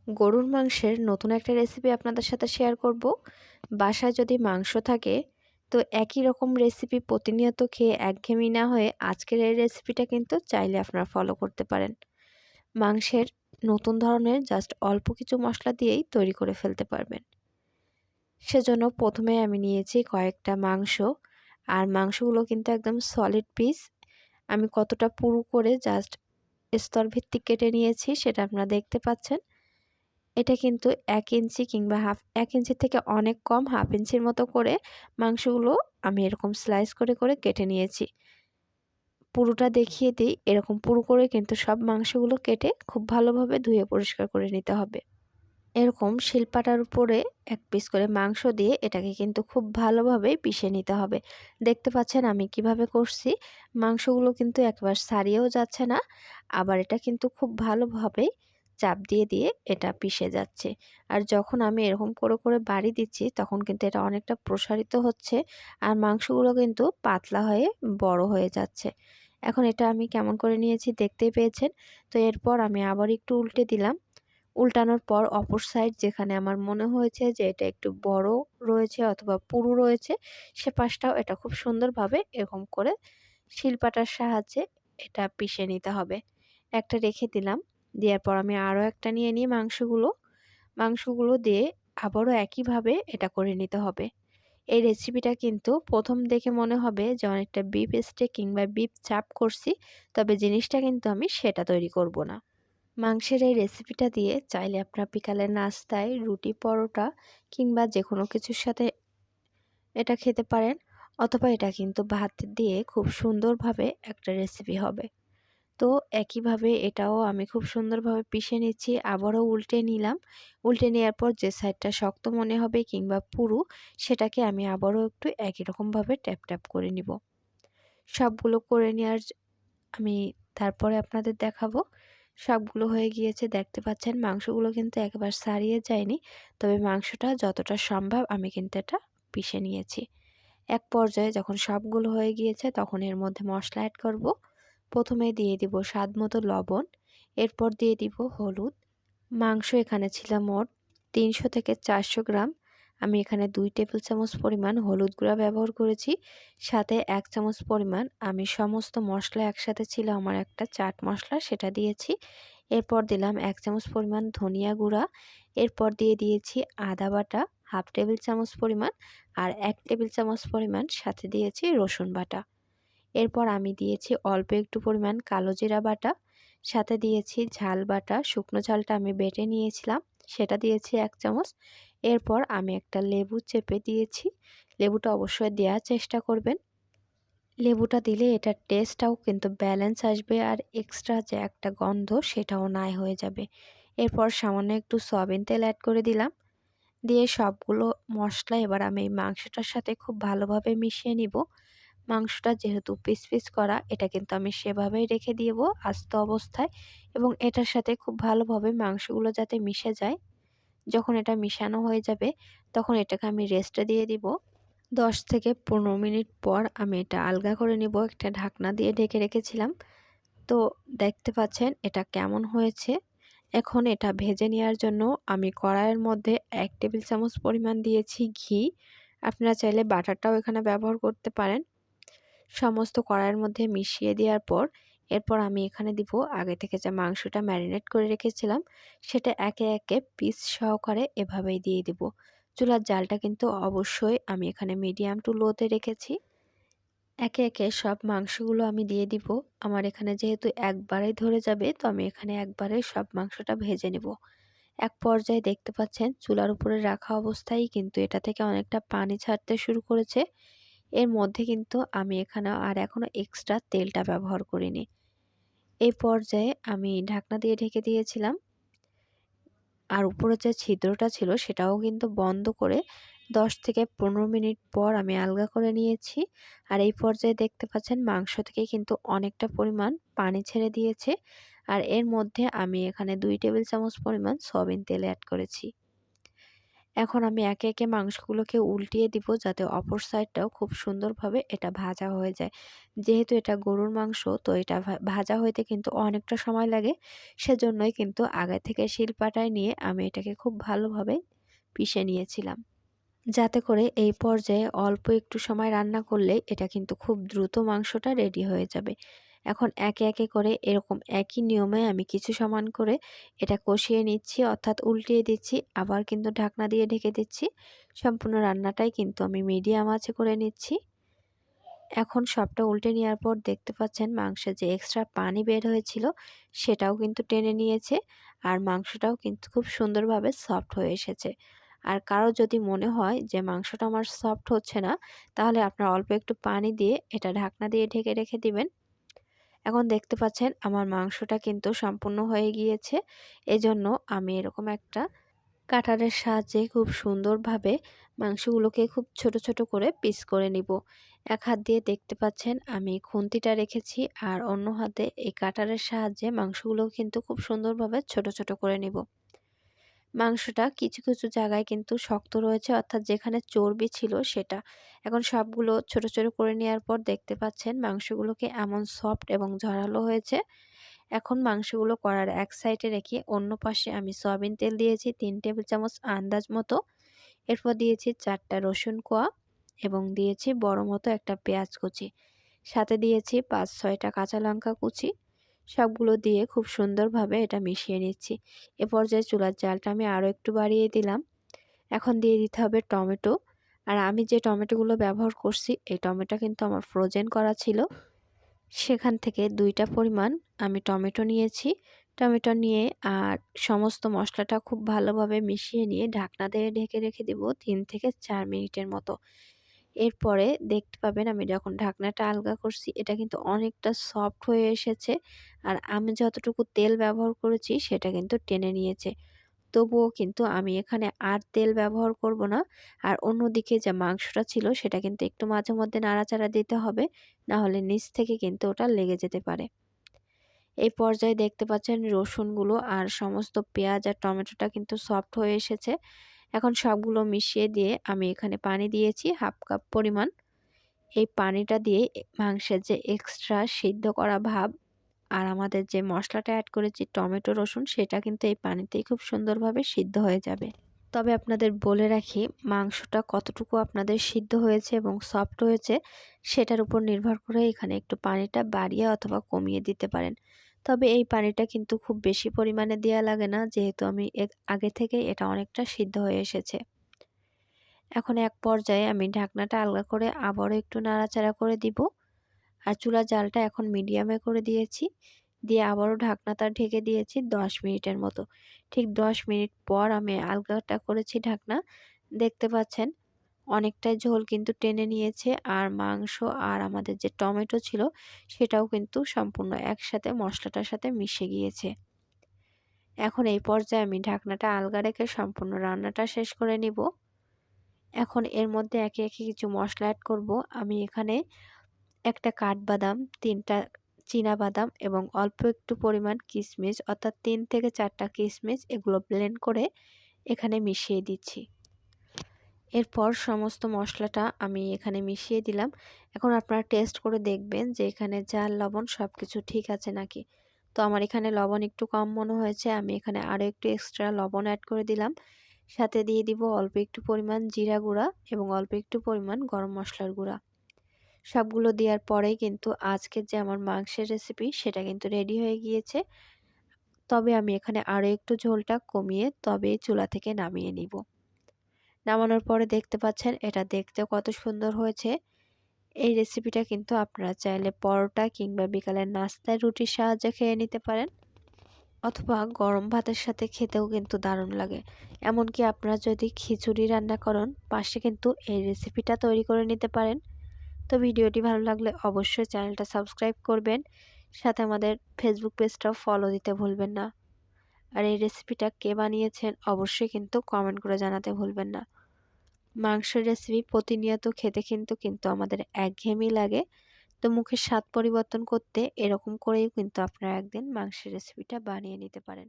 গরুর মাংসের নতুন একটা রেসিপি আপনাদের সাথে শেয়ার করব। বাসায় যদি মাংস থাকে তো একই রকম রেসিপি প্রতিনিয়ত খেয়ে একঘেয়েমি না হয়ে আজকের এই রেসিপিটা কিন্তু চাইলে আপনারা ফলো করতে পারেন। মাংসের নতুন ধরনের জাস্ট অল্প কিছু মশলা দিয়েই তৈরি করে ফেলতে পারবেন। সেজন্য প্রথমে আমি নিয়েছি কয়েকটা মাংস, আর মাংসগুলো কিন্তু একদম সলিড পিস। আমি কতটা পুরু করে জাস্ট স্তর ভিত্তিক কেটে নিয়েছি সেটা আপনারা দেখতে পাচ্ছেন। এটা কিন্তু ১ ইঞ্চি কিংবা ১ ইঞ্চির থেকে অনেক কম, ১/২ ইঞ্চির মতো করে মাংসগুলো আমি এরকম স্লাইস করে কেটে নিয়েছি। পুরোটা দেখিয়ে দিই, এরকম পুরু করে কিন্তু সব মাংসগুলো কেটে খুব ভালোভাবে ধুয়ে পরিষ্কার করে নিতে হবে। এরকম শিলপাটার উপরে ১ পিস করে মাংস দিয়ে এটাকে কিন্তু খুব ভালোভাবে পিষে নিতে হবে। দেখতে পাচ্ছেন আমি কিভাবে করছি। মাংসগুলো কিন্তু একবার ছাড়িয়েও যাচ্ছে না, আবার এটা কিন্তু খুব ভালোভাবে চাপ দিয়ে এটা পিষে যাচ্ছে। আর যখন আমি এরকম করে বাড়ি দিচ্ছি তখন কিন্তু এটা অনেকটা প্রসারিত হচ্ছে, আর মাংসগুলো কিন্তু পাতলা হয়ে বড় হয়ে যাচ্ছে। এখন এটা আমি কেমন করে নিয়েছি দেখতেই পেয়েছেন। তো এরপর আমি আবার একটু উল্টে দিলাম। উল্টানোর পর অপর সাইড যেখানে আমার মনে হয়েছে যে এটা একটু বড় রয়েছে অথবা পুরু রয়েছে, সে পাশটাও এটা খুব সুন্দরভাবে এরকম করে শিলপাটার সাহায্যে এটা পিষে নিতে হবে। একটা রেখে দিলাম। দেওয়ার পর আমি আরও একটা নিয়ে নিই মাংসগুলো দিয়ে আবারও একইভাবে এটা করে নিতে হবে। এই রেসিপিটা কিন্তু প্রথম দেখে মনে হবে যে অনেকটা বিফ স্টেক কিংবা বিফ চাপ করছি, তবে জিনিসটা কিন্তু আমি সেটা তৈরি করব না। মাংসের এই রেসিপিটা দিয়ে চাইলে আপনারা বিকালের নাস্তায় রুটি, পরোটা কিংবা যেকোনো কিছুর সাথে এটা খেতে পারেন, অথবা এটা কিন্তু ভাত দিয়ে খুব সুন্দরভাবে একটা রেসিপি হবে। তো একইভাবে এটাও আমি খুব সুন্দরভাবে পিষে নিচ্ছি, আবারও উল্টে নিলাম। উল্টে নেওয়ার পর যে সাইডটা শক্ত মনে হবে কিংবা পুরু, সেটাকে আমি আবারও একটু একই রকমভাবে ট্যাপ করে নিব। সবগুলো করে নেওয়ার আমি তারপরে আপনাদের দেখাবো। সবগুলো হয়ে গিয়েছে, দেখতে পাচ্ছেন মাংসগুলো কিন্তু একেবারে ছাড়িয়ে যায়নি। তবে মাংসটা যতটা সম্ভব আমি কিন্তু এটা পিষে নিয়েছি। এক পর্যায়ে যখন সবগুলো হয়ে গিয়েছে তখন এর মধ্যে মশলা অ্যাড করব। প্রথমে দিয়ে দিব স্বাদমতো লবণ, এরপর দিয়ে দিব হলুদ। মাংস এখানে ছিল মোট ৩০০ থেকে ৪০০ গ্রাম। আমি এখানে ২ টেবিল চামচ পরিমাণ হলুদ গুঁড়া ব্যবহার করেছি। সাথে ১ চামচ পরিমাণ আমি সমস্ত মশলা একসাথে ছিল আমার একটা চাট মশলা, সেটা দিয়েছি। এরপর দিলাম ১ চামচ পরিমাণ ধনিয়া গুঁড়া। এরপর দিয়ে দিয়েছি আদা বাটা ১/২ টেবিল চামচ পরিমাণ, আর ১ টেবিল চামচ পরিমাণ সাথে দিয়েছি রসুন বাটা। এরপর আমি দিয়েছি অল্প একটু পরিমাণ কালো জিরা বাটা, সাথে দিয়েছি ঝাল বাটা, শুকনো ঝালটা আমি বেটে নিয়েছিলাম, সেটা দিয়েছি ১ চামচ। এরপর আমি একটা লেবু চেপে দিয়েছি। লেবুটা অবশ্যই দেওয়ার চেষ্টা করবেন। লেবুটা দিলে এটার টেস্টটাও কিন্তু ব্যালেন্স আসবে, আর এক্সট্রা যে একটা গন্ধ সেটাও নাই হয়ে যাবে। এরপর সামান্য একটু সয়াবিন তেল অ্যাড করে দিলাম। দিয়ে সবগুলো মশলা এবার আমি এই মাংসটার সাথে খুব ভালোভাবে মিশিয়ে নিব। মাংসটা যেহেতু পিস করা, এটা কিন্তু আমি সেভাবেই রেখে দিব আস্ত অবস্থায়, এবং এটার সাথে খুব ভালোভাবে মাংসগুলো যাতে মিশে যায়। যখন এটা মিশানো হয়ে যাবে তখন এটাকে আমি রেস্টে দিয়ে দিব। ১০ থেকে ১৫ মিনিট পর আমি এটা আলগা করে নিব। একটা ঢাকনা দিয়ে ঢেকে রেখেছিলাম। তো দেখতে পাচ্ছেন এটা কেমন হয়েছে। এখন এটা ভেজে নেওয়ার জন্য আমি কড়াইয়ের মধ্যে ১ টেবিল চামচ পরিমাণ দিয়েছি ঘি। আপনারা চাইলে বাটারটাও এখানে ব্যবহার করতে পারেন। সমস্ত কড়াইয়ের মধ্যে মিশিয়ে দেওয়ার পর এরপর আমি এখানে দিব আগে থেকে যে মাংসটা ম্যারিনেট করে রেখেছিলাম, সেটা একে পিস সহকারে এভাবেই দিয়ে দিব। চুলার জালটা কিন্তু অবশ্যই আমি এখানে মিডিয়াম টু লোতে রেখেছি। একে সব মাংসগুলো আমি দিয়ে দিব। আমার এখানে যেহেতু একবারেই ধরে যাবে, তো আমি এখানে একবারেই সব মাংসটা ভেজে নেব। এক পর্যায়ে দেখতে পাচ্ছেন চুলার উপরে রাখা অবস্থায় কিন্তু এটা থেকে অনেকটা পানি ছাড়তে শুরু করেছে। এর মধ্যে কিন্তু আমি এখানে আর এখনো এক্সট্রা তেলটা ব্যবহার করিনি। এই পর্যায়ে আমি ঢাকনা দিয়ে ঢেকে দিয়েছিলাম, আর উপরে যে ছিদ্রটা ছিল সেটাও কিন্তু বন্ধ করে ১০ থেকে ১৫ মিনিট পর আমি আলগা করে নিয়েছি। আর এই পর্যায়ে দেখতে পাচ্ছেন মাংস থেকে কিন্তু অনেকটা পরিমাণ পানি ছেড়ে দিয়েছে, আর এর মধ্যে আমি এখানে ২ টেবিল চামচ পরিমাণ সয়াবিন তেল অ্যাড করেছি। এখন আমি একে একে মাংসগুলোকে উল্টিয়ে দিব যাতে অপর সাইডটাও খুব সুন্দরভাবে এটা ভাজা হয়ে যায়। যেহেতু এটা গরুর মাংস, তো এটা ভাজা হইতে কিন্তু অনেকটা সময় লাগে। সেজন্যই কিন্তু আগে থেকে শিলপাটায় নিয়ে আমি এটাকে খুব ভালোভাবে পিষে নিয়েছিলাম। যাতে করে এই পর্যায়ে অল্প একটু সময় রান্না করলে এটা কিন্তু খুব দ্রুত মাংসটা রেডি হয়ে যাবে। এখন একে একে করে এরকম একই নিয়মে আমি কিছু সমান করে এটা কষিয়ে নিচ্ছি, অর্থাৎ উল্টিয়ে দিচ্ছি, আবার কিন্তু ঢাকনা দিয়ে ঢেকে দিচ্ছি। সম্পূর্ণ রান্নাটাই কিন্তু আমি মিডিয়াম আঁচে করে নিচ্ছি। এখন সবটা উল্টে নেওয়ার পর দেখতে পাচ্ছেন মাংসের যে এক্সট্রা পানি বের হয়েছিল সেটাও কিন্তু টেনে নিয়েছে, আর মাংসটাও কিন্তু খুব সুন্দরভাবে সফট হয়ে এসেছে। আর কারো যদি মনে হয় যে মাংসটা আমার সফট হচ্ছে না, তাহলে আপনার অল্প একটু পানি দিয়ে এটা ঢাকনা দিয়ে ঢেকে রেখে দিবেন। এখন দেখতে পাচ্ছেন আমার মাংসটা কিন্তু সম্পূর্ণ হয়ে গিয়েছে। এজন্য আমি এরকম একটা কাটারের সাহায্যে খুব সুন্দরভাবে মাংসগুলোকে খুব ছোট ছোট করে পিস করে নিব। এক হাত দিয়ে দেখতে পাচ্ছেন আমি খুন্তিটা রেখেছি, আর অন্য হাতে এই কাটারের সাহায্যে মাংসগুলো কিন্তু খুব সুন্দরভাবে ছোট ছোট করে নিব। মাংসটা কিছু কিছু জায়গায় কিন্তু শক্ত রয়েছে, অর্থাৎ যেখানে চর্বি ছিল সেটা। এখন সবগুলো ছোট ছোট করে নেওয়ার পর দেখতে পাচ্ছেন মাংসগুলোকে এমন সফট এবং ঝরালো হয়েছে। এখন মাংসগুলো কড়ার এক সাইডে রেখে অন্য পাশে আমি সয়াবিন তেল দিয়েছি 3 টেবিল চামচ আন্দাজ মতো। এরপর দিয়েছি 4টা রসুন কোয়া এবং দিয়েছি বড় মতো একটা পেঁয়াজ কুচি। সাথে দিয়েছি 5-6টা কাঁচা লঙ্কা কুচি। সবগুলো দিয়ে খুব সুন্দরভাবে এটা মিশিয়ে নিচ্ছি। এ পর্যায়ে চুলার জালটা আমি আরও একটু বাড়িয়ে দিলাম। এখন দিয়ে দিতে হবে টমেটো। আর আমি যে টমেটোগুলো ব্যবহার করছি এই টমেটো কিন্তু আমার ফ্রোজেন করা ছিল। সেখান থেকে 2টা পরিমাণ আমি টমেটো নিয়েছি। টমেটো নিয়ে আর সমস্ত মশলাটা খুব ভালোভাবে মিশিয়ে নিয়ে ঢাকনা দিয়ে ঢেকে রেখে দেব 3 থেকে 4 মিনিটের মতো। এরপরে দেখতে পাবেন আমি যখন ঢাকনাটা আলগা করছি এটা কিন্তু অনেকটা সফট হয়ে এসেছে। আর আমি যতটুকু তেল ব্যবহার করেছি সেটা কিন্তু টেনে নিয়েছে। তবুও কিন্তু আমি এখানে আর তেল ব্যবহার করব না। আর অন্যদিকে যে মাংসটা ছিল সেটা কিন্তু একটু মাঝে মধ্যে নাড়াচাড়া দিতে হবে, না হলে নিচ থেকে কিন্তু ওটা লেগে যেতে পারে। এই পর্যায়ে দেখতে পাচ্ছেন রসুনগুলো আর সমস্ত পেঁয়াজ আর টমেটোটা কিন্তু সফট হয়ে এসেছে। এখন সবগুলো মিশিয়ে দিয়ে আমি এখানে পানি দিয়েছি 1/2 কাপ পরিমাণ। এই পানিটা দিয়ে মাংসের যে এক্সট্রা সিদ্ধ করা ভাব আর আমাদের যে মশলাটা অ্যাড করেছি টমেটো রসুন সেটা কিন্তু এই পানিতেই খুব সুন্দরভাবে সিদ্ধ হয়ে যাবে। তবে আপনাদের বলে রাখি মাংসটা কতটুকু আপনাদের সিদ্ধ হয়েছে এবং সফট হয়েছে সেটার উপর নির্ভর করে এখানে একটু পানিটা বাড়িয়ে অথবা কমিয়ে দিতে পারেন। তবে এই পানিটা কিন্তু খুব বেশি পরিমাণে দেওয়া লাগে না, যেহেতু আমি আগে থেকেই এটা অনেকটা সিদ্ধ হয়ে এসেছে। এখন এক পর্যায়ে আমি ঢাকনাটা আলগা করে আবারও একটু নাড়াচাড়া করে দিব। আর চুলার জালটা এখন মিডিয়ামে করে দিয়েছি। দিয়ে আবারও ঢাকনাটা ঢেকে দিয়েছি 10 মিনিটের মতো। ঠিক 10 মিনিট পর আমি আলগাটা করেছি ঢাকনা। দেখতে পাচ্ছেন অনেকটাই ঝোল কিন্তু টেনে নিয়েছে, আর মাংস আর আমাদের যে টমেটো ছিল সেটাও কিন্তু সম্পূর্ণ একসাথে মশলাটার সাথে মিশে গিয়েছে। এখন এই পর্যায়ে আমি ঢাকনাটা আলগা রেখে সম্পূর্ণ রান্নাটা শেষ করে নিব। এখন এর মধ্যে একে একে কিছু মশলা অ্যাড করব। আমি এখানে একটা কাঠবাদাম, 3টা চীনাবাদাম এবং অল্প একটু পরিমাণ কিশমিশ, অর্থাৎ 3 থেকে 4টা কিশমিশ এগুলো ব্লেন্ড করে এখানে মিশিয়ে দিচ্ছি। এরপর সমস্ত মশলাটা আমি এখানে মিশিয়ে দিলাম। এখন আপনারা টেস্ট করে দেখবেন যে এখানে ঝাল, লবণ সবকিছু ঠিক আছে নাকি। তো আমার এখানে লবণ একটু কম মনে হয়েছে, আমি এখানে আরও একটু এক্সট্রা লবণ অ্যাড করে দিলাম। সাথে দিয়ে দিব অল্প একটু পরিমাণ জিরা গুঁড়া এবং অল্প একটু পরিমাণ গরম মশলার গুঁড়া। সবগুলো দেওয়ার পরেই কিন্তু আজকের যে আমার মাংসের রেসিপি সেটা কিন্তু রেডি হয়ে গিয়েছে। তবে আমি এখানে আরও একটু ঝোলটা কমিয়ে তবে চুলা থেকে নামিয়ে নিব। নামানোর পরে দেখতে পাচ্ছেন এটা দেখতেও কত সুন্দর হয়েছে। এই রেসিপিটা কিন্তু আপনারা চাইলে পরোটা কিংবা বিকালের নাস্তায় রুটির সাহায্যে খেয়ে নিতে পারেন, অথবা গরম ভাতের সাথে খেতেও কিন্তু দারুণ লাগে। এমনকি আপনারা যদি খিচুড়ি রান্না করেন পাশে কিন্তু এই রেসিপিটা তৈরি করে নিতে পারেন। তো ভিডিওটি ভালো লাগলে অবশ্যই চ্যানেলটা সাবস্ক্রাইব করবেন, সাথে আমাদের ফেসবুক পেজটাও ফলো দিতে ভুলবেন না। আর এই রেসিপিটা কে বানিয়েছেন অবশ্যই কিন্তু কমেন্ট করে জানাতে ভুলবেন না। মাংসের রেসিপি প্রতিনিয়ত খেতে কিন্তু আমাদের একঘেয়েমি লাগে। তো মুখের স্বাদ পরিবর্তন করতে এরকম করেই কিন্তু আপনারা একদিন মাংসের রেসিপিটা বানিয়ে নিতে পারেন।